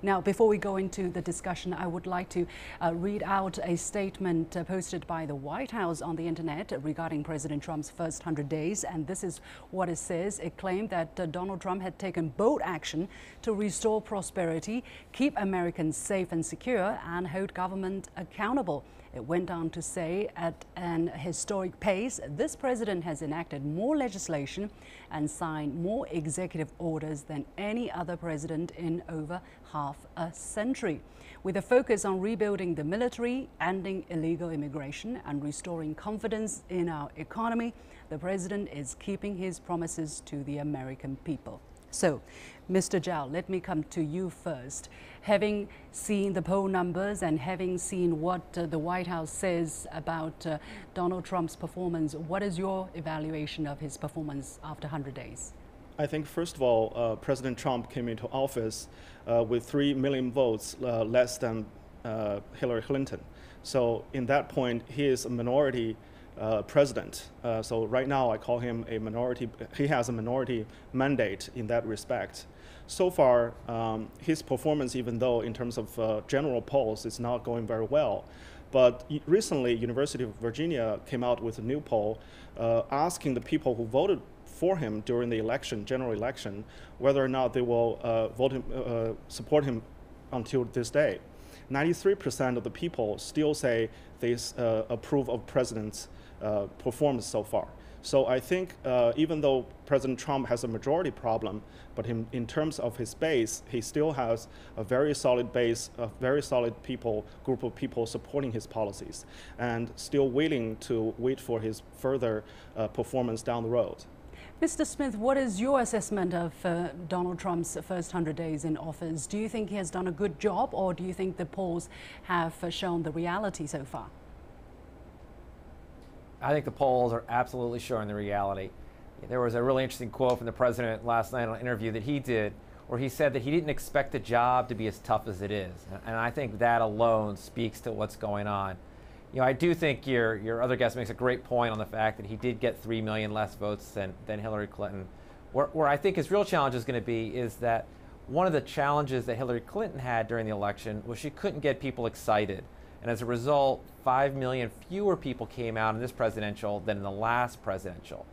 Now, before we go into the discussion, I would like to read out a statement posted by the White House on the internet regarding President Trump's first 100 days. And this is what it says. It claimed that Donald Trump had taken bold action to restore prosperity, keep Americans safe and secure, and hold government accountable. It went on to say, at an historic pace, this president has enacted more legislation and signed more executive orders than any other president in over half a century. With a focus on rebuilding the military, ending illegal immigration, and restoring confidence in our economy, the president is keeping his promises to the American people. So, Mr. Zhao, let me come to you first. Having seen the poll numbers and having seen what the White House says about Donald Trump's performance, what is your evaluation of his performance after 100 days? I think, first of all, President Trump came into office with 3 million votes less than Hillary Clinton. So in that point, he is a minority president. So right now I call him a minority, he has a minority mandate in that respect. So far, his performance, even though in terms of general polls, is not going very well. But recently, University of Virginia came out with a new poll asking the people who voted for him during the election, general election, whether or not they will support him until this day. 93% of the people still say they approve of President's performance so far. So I think even though President Trump has a majority problem, but in terms of his base, he still has a very solid base, a very solid group of people supporting his policies, and still willing to wait for his further performance down the road. Mr. Smith, what is your assessment of Donald Trump's first 100 days in office? Do you think he has done a good job, or do you think the polls have shown the reality so far? I think the polls are absolutely showing the reality. There was a really interesting quote from the president last night on an interview that he did, where he said that he didn't expect the job to be as tough as it is. And I think that alone speaks to what's going on. You know, I do think your other guest makes a great point on the fact that he did get 3 million less votes than Hillary Clinton. Where I think his real challenge is going to be is that one of the challenges that Hillary Clinton had during the election was she couldn't get people excited. And as a result, 5 million fewer people came out in this presidential than in the last presidential.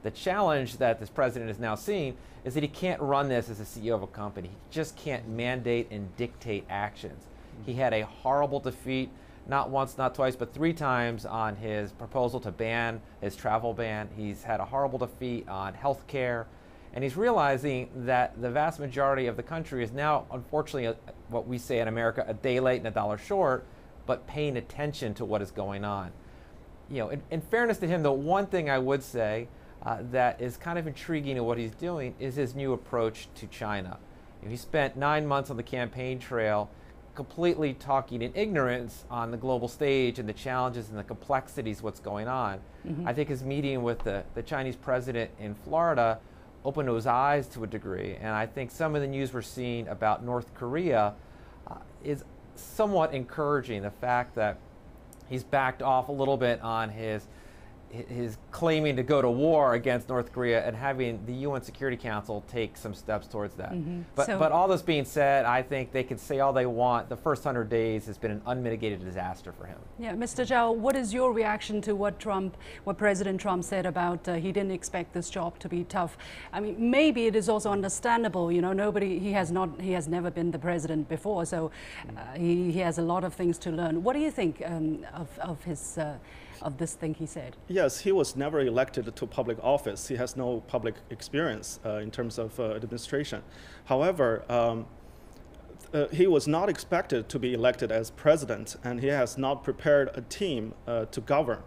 The challenge that this president is now seeing is that he can't run this as a CEO of a company. He just can't mandate and dictate actions. He had a horrible defeat, not once, not twice, but 3 times on his proposal to ban his travel ban. He's had a horrible defeat on health care. And he's realizing that the vast majority of the country is now, unfortunately, what we say in America, a day late and a dollar short, but paying attention to what is going on. You know, in fairness to him, the one thing I would say that is kind of intriguing in what he's doing is his new approach to China. You know, he spent 9 months on the campaign trail completely talking in ignorance on the global stage and the challenges and the complexities of what's going on. I think his meeting with the Chinese president in Florida opened his eyes to a degree, and I think some of the news we're seeing about North Korea is somewhat encouraging. The fact that he's backed off a little bit on his claiming to go to war against North Korea and having the UN Security Council take some steps towards that. But all this being said, I think they can say all they want. The first 100 days has been an unmitigated disaster for him. Yeah, Mr. Zhao, what is your reaction to what President Trump said about he didn't expect this job to be tough? I mean, maybe it is also understandable. You know, he has never been the president before, so he has a lot of things to learn. What do you think of this thing he said? Yes, he was never elected to public office. He has no public experience in terms of administration. However, he was not expected to be elected as president, and he has not prepared a team to govern.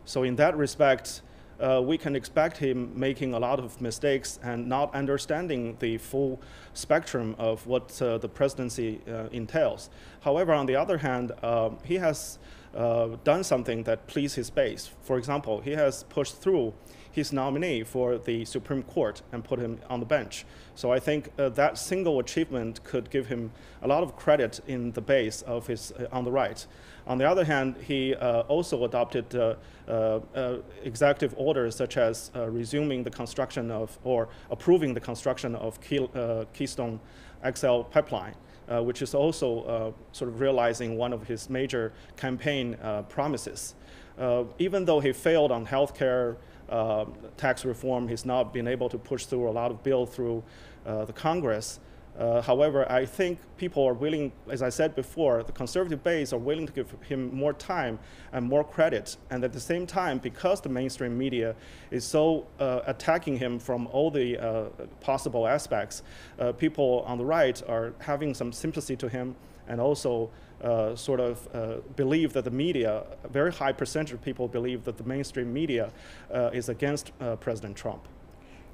So in that respect, we can expect him making a lot of mistakes and not understanding the full spectrum of what the presidency entails. However, on the other hand, he has done something that pleased his base. For example, he has pushed through his nominee for the Supreme Court and put him on the bench. So I think that single achievement could give him a lot of credit in the base of his on the right. On the other hand, he also adopted executive orders such as resuming the construction of or approving the construction of Keystone XL pipeline. which is also sort of realizing one of his major campaign promises. Even though he failed on healthcare, tax reform, he's not been able to push through a lot of bills through the Congress. However, I think people are willing, as I said before, the conservative base are willing to give him more time and more credit. And at the same time, because the mainstream media is so attacking him from all the possible aspects, people on the right are having some sympathy to him and also sort of believe that the media, a very high percentage of people believe that the mainstream media is against President Trump.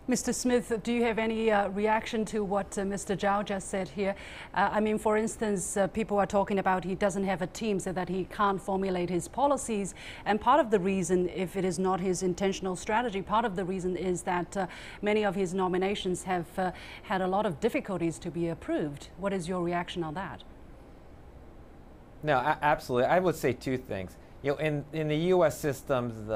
Mr. Smith, do you have any reaction to what Mr. Zhao just said here? I mean, for instance, people are talking about he doesn't have a team so that he can't formulate his policies. And part of the reason, if it is not his intentional strategy, part of the reason is that many of his nominations have had a lot of difficulties to be approved. What is your reaction on that? No, absolutely. I would say two things. You know, in the U.S. systems,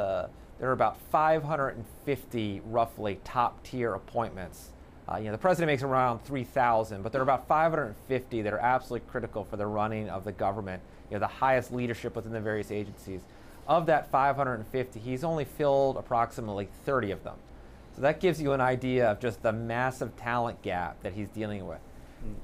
there are about 550 roughly top-tier appointments. You know, the president makes around 3,000, but there are about 550 that are absolutely critical for the running of the government. You know, the highest leadership within the various agencies. Of that 550, he's only filled approximately 30 of them. So that gives you an idea of just the massive talent gap that he's dealing with.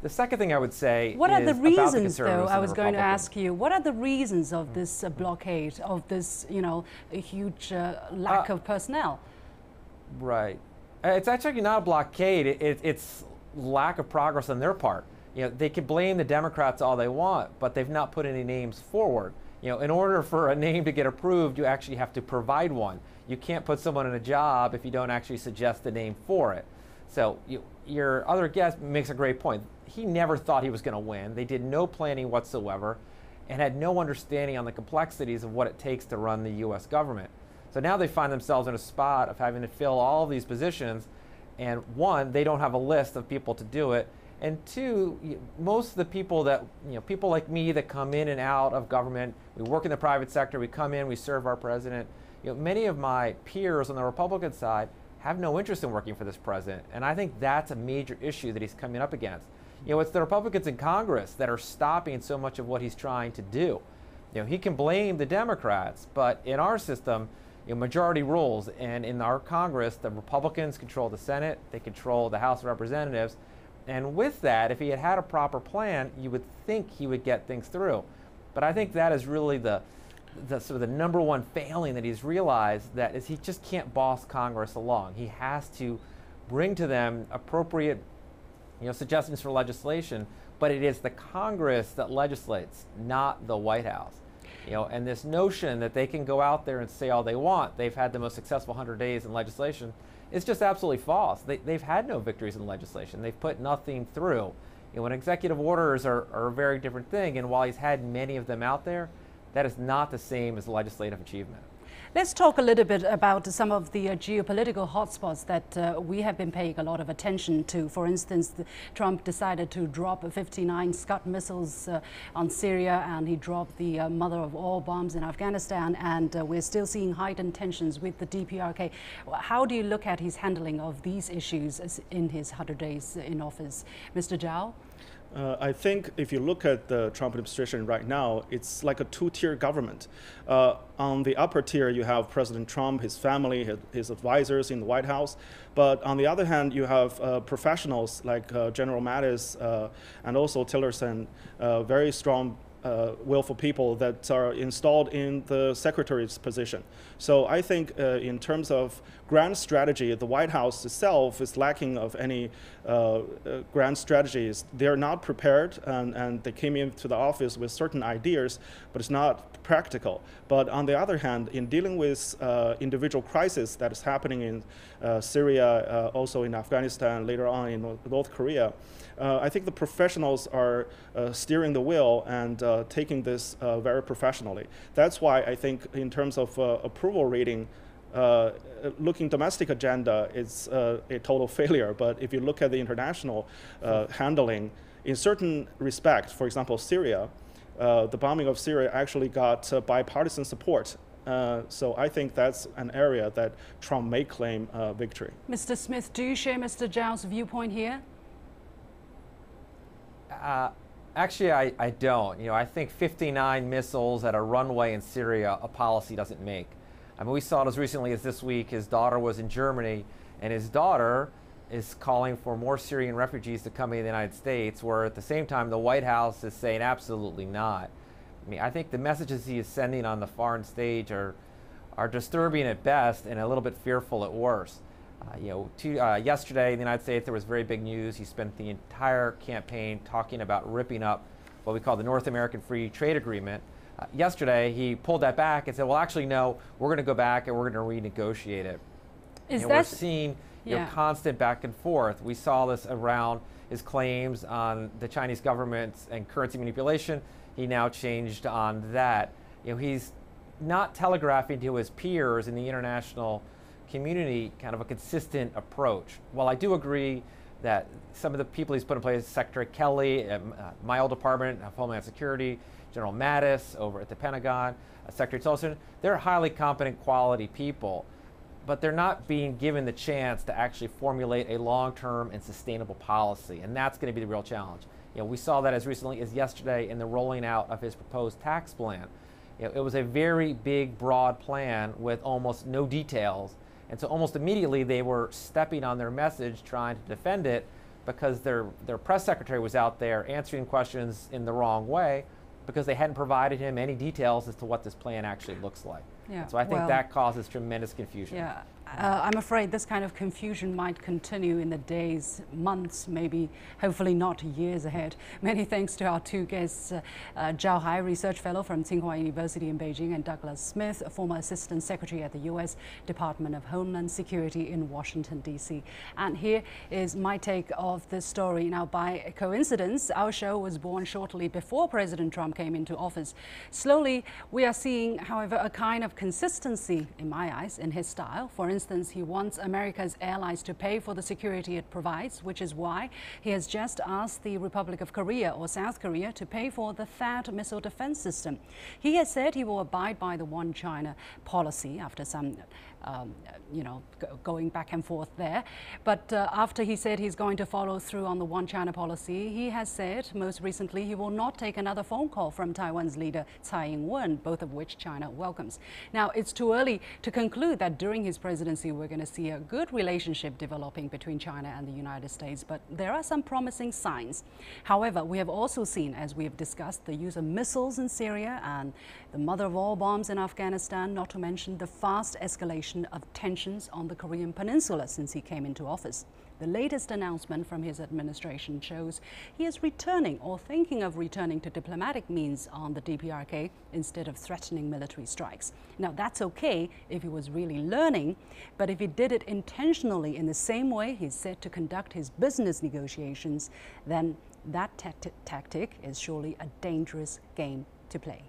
The second thing I would say what are the reasons, though? I was going to ask you, what are the reasons of this blockade, of this, you know, a huge lack of personnel? Right. It's actually not a blockade. It's lack of progress on their part. You know, they can blame the Democrats all they want, but they've not put any names forward. You know, in order for a name to get approved, you actually have to provide one. You can't put someone in a job if you don't actually suggest the name for it. So your other guest makes a great point. He never thought he was going to win. They did no planning whatsoever and had no understanding on the complexities of what it takes to run the U.S. government. So now they find themselves in a spot of having to fill all of these positions. And one, they don't have a list of people to do it. And two, most of the people that, you know, people like me that come in and out of government, we work in the private sector, we come in, we serve our president. You know, many of my peers on the Republican side have no interest in working for this president. And I think that's a major issue that he's coming up against. You know, it's the Republicans in Congress that are stopping so much of what he's trying to do. You know, he can blame the Democrats, but in our system, you know, majority rules. And in our Congress, the Republicans control the Senate, they control the House of Representatives. And with that, if he had had a proper plan, you would think he would get things through. But I think that is really the sort of the number one failing that he's realized, that is he just can't boss Congress along. He has to bring to them appropriate, you know, suggestions for legislation, but it is the Congress that legislates, not the White House. You know, and this notion that they can go out there and say all they want, they've had the most successful 100 days in legislation, is just absolutely false. They've had no victories in legislation. They've put nothing through. You know, when executive orders are a very different thing, and while he's had many of them out there, that is not the same as legislative achievement. Let's talk a little bit about some of the geopolitical hotspots that we have been paying a lot of attention to. For instance, Trump decided to drop 59 Scud missiles on Syria, and he dropped the mother of all bombs in Afghanistan, and we're still seeing heightened tensions with the DPRK. How do you look at his handling of these issues in his 100 days in office? Mr. Zhao? I think if you look at the Trump administration right now, it's like a two-tier government. On the upper tier, you have President Trump, his family, his advisors in the White House. But on the other hand, you have professionals like General Mattis and also Tillerson, very strong willful people that are installed in the secretary's position. So I think in terms of grand strategy, the White House itself is lacking of any grand strategies. They're not prepared, and they came into the office with certain ideas, but it's not practical. But on the other hand, in dealing with individual crisis that is happening in Syria, also in Afghanistan, later on in North Korea, I think the professionals are steering the wheel and taking this very professionally. That's why I think in terms of approval rating, looking domestic agenda is a total failure. But if you look at the international handling, in certain respect, for example, Syria, the bombing of Syria actually got bipartisan support. So I think that's an area that Trump may claim victory. Mr. Smith, do you share Mr. Zhao's viewpoint here? Actually, I don't. I think 59 missiles at a runway in Syria, a policy doesn't make. I mean, we saw it as recently as this week. His daughter was in Germany, and his daughter is calling for more Syrian refugees to come into the United States, where at the same time the White House is saying absolutely not. I mean, I think the messages he is sending on the foreign stage are disturbing at best and a little bit fearful at worst. Yesterday in the United States there was very big news. He spent the entire campaign talking about ripping up what we call the North American Free Trade Agreement. Yesterday he pulled that back and said, well, actually no, we're going to go back and we're going to renegotiate it. We're seeing constant back and forth. We saw this around his claims on the Chinese government and currency manipulation. He now changed on that. He's not telegraphing to his peers in the international community kind of a consistent approach. While I do agree that some of the people he's put in place, Secretary Kelly, my old department of Homeland Security, General Mattis over at the Pentagon, Secretary Tillerson, they're highly competent, quality people, but they're not being given the chance to actually formulate a long-term and sustainable policy, and that's going to be the real challenge. We saw that as recently as yesterday in the rolling out of his proposed tax plan. It was a very big, broad plan with almost no details. And so almost immediately they were stepping on their message, trying to defend it, because their press secretary was out there answering questions in the wrong way because they hadn't provided him any details as to what this plan actually looks like. Yeah, so I think that causes tremendous confusion. Yeah. I'm afraid this kind of confusion might continue in the days, months, maybe, hopefully not years ahead. Many thanks to our two guests, Zhao Hai, Research Fellow from Tsinghua University in Beijing, and Douglas Smith, former Assistant Secretary at the U.S. Department of Homeland Security in Washington, D.C. And here is my take of this story. Now, by coincidence, our show was born shortly before President Trump came into office. Slowly, we are seeing, however, a kind of consistency, in my eyes, in his style. For instance, he wants America's allies to pay for the security it provides, which is why he has just asked the Republic of Korea or South Korea to pay for the THAAD missile defense system. He has said he will abide by the One China policy after some going back and forth there. But after he said he's going to follow through on the One China policy, he has said most recently he will not take another phone call from Taiwan's leader Tsai Ing-wen, both of which China welcomes. Now, it's too early to conclude that during his presidency we're going to see a good relationship developing between China and the United States, but there are some promising signs. However, we have also seen, as we have discussed, the use of missiles in Syria and the mother of all bombs in Afghanistan, not to mention the fast escalation of tensions on the Korean Peninsula since he came into office. The latest announcement from his administration shows he is returning or thinking of returning to diplomatic means on the DPRK instead of threatening military strikes. Now, that's okay if he was really learning, but if he did it intentionally in the same way he's set to conduct his business negotiations, then that tactic is surely a dangerous game to play.